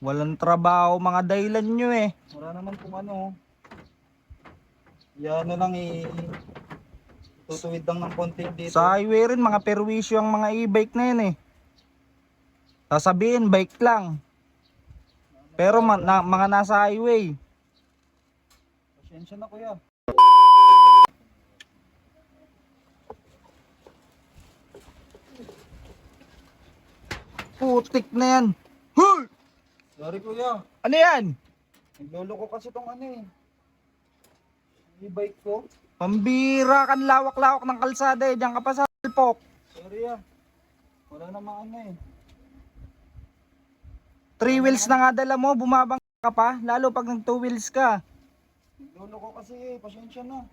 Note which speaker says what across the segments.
Speaker 1: Walang trabaho mga dahilan nyo eh.
Speaker 2: Wala naman kung ano. Yan lang tutuwid lang ng konti dito.
Speaker 1: Sa highway rin mga perwisyo ang mga e-bike na yun eh. Sasabihin bike lang. Pero mga nasa highway.
Speaker 2: Pasensya na kuya.
Speaker 1: Putik na yan. Hoy!
Speaker 2: Sorry kuya.
Speaker 1: Ano yan?
Speaker 2: Nagloloko kasi tong ano eh. E-bike ko.
Speaker 1: Pambira kan lawak-lawak ng kalsada eh. Diyan ka pa sa palpok.
Speaker 2: Sorry ah. Wala namang ano eh.
Speaker 1: 3 wheels na nga dala mo, bumabang ka pa. Lalo pag nag 2 wheels ka.
Speaker 2: Nagloloko kasi eh. Pasensya na.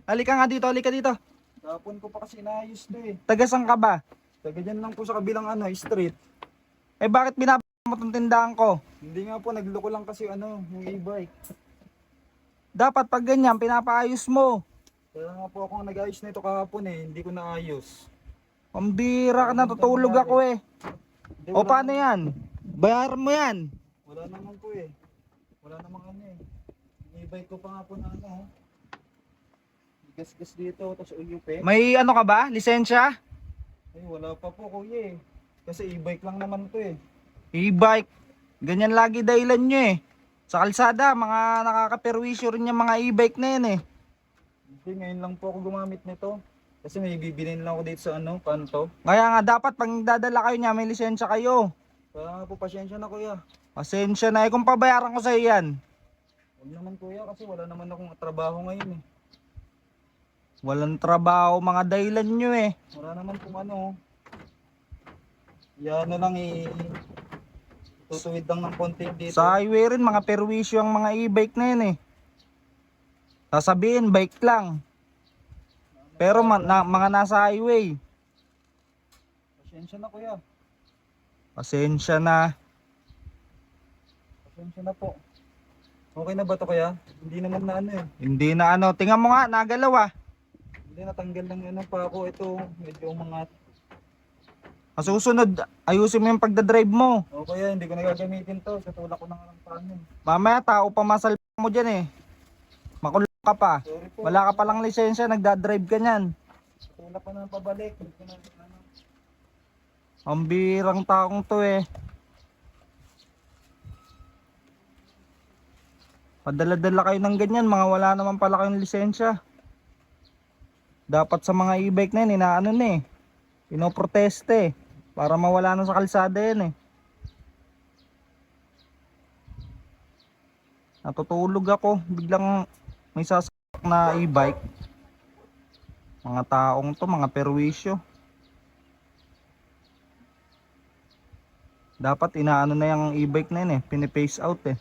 Speaker 1: Halika nga dito, halika dito.
Speaker 2: Kapon ko pa kasi inaayos to eh.
Speaker 1: Tagasang ka ba?
Speaker 2: Taga dyan lang po sa kabilang ano, street.
Speaker 1: Eh bakit binabang mo tong tindahan ko?
Speaker 2: Hindi nga po, nagloko lang kasi ano, yung e-bike.
Speaker 1: Dapat pag ganyan, pinapaayos mo.
Speaker 2: Kaya nga po ako nag-ayos nito kahapon eh, hindi ko naayos.
Speaker 1: Pambira ka, natutulog ako eh.
Speaker 2: Hindi,
Speaker 1: O paano yan? Bayaran mo yan.
Speaker 2: Wala naman po eh. Wala namang ano eh. Yung e-bike ko pa nga po na ano. Gas-gas dito, tapos uyupe.
Speaker 1: May ano ka ba? Lisensya?
Speaker 2: Ay, wala pa po kuya eh. Kasi e-bike lang naman to eh.
Speaker 1: E-bike. Ganyan lagi dahilan nyo eh. Sa kalsada, mga nakakaperwisyo rin yung mga e-bike na yan eh.
Speaker 2: Hindi, ngayon lang po ako gumamit nito. Kasi may bibilin lang ako dito sa ano, kanto.
Speaker 1: Kaya nga dapat pag dadala kayo niya, may lisensya kayo.
Speaker 2: Kaya nga po, pasensya na kuya.
Speaker 1: Pasensya na eh kung pabayaran ko sa yan.
Speaker 2: Huwag naman kuya kasi wala naman akong trabaho ngayon eh.
Speaker 1: Walang trabaho mga dahilan nyo eh.
Speaker 2: Wala naman kung ano. Yan lang tutuwid lang ng konti dito.
Speaker 1: Sa highway rin mga perwisyo ang mga e-bike na yun eh. Sasabihin bike lang. Pero mga nasa highway.
Speaker 2: Pasensya na kuya.
Speaker 1: Pasensya na.
Speaker 2: Pasensya na po. Okay na ba to kuya? Hindi naman na ano eh.
Speaker 1: Hindi na ano. Tingnan mo nga, nagalaw ah.
Speaker 2: Hindi, natanggal lang ano pa ako. Ito, medyo umangat.
Speaker 1: Susunod, ayusin mo yung pagdadrive mo.
Speaker 2: O kaya hindi ko na gagamitin to. Katulak ko na nga ng paano.
Speaker 1: Mamaya tao pa masal mo dyan eh. Makulong ka pa.
Speaker 2: Sorry po.
Speaker 1: Wala ka palang lisensya, nagdadrive ka nyan.
Speaker 2: Katulak ko na pabalik. Hindi ko na ano.
Speaker 1: Ang birang taong to eh. Padala-dala kayo ng ganyan, mga wala naman pala kayong lisensya. Dapat sa mga e-bike na yun, inaano na eh. Pinoproteste eh. Para mawala na sa kalsada yan eh. Natutulog ako, biglang may sasakak na e-bike. Mga taong to, mga perwisyo. Dapat inaano na yung e-bike na yun eh, pinipace out eh.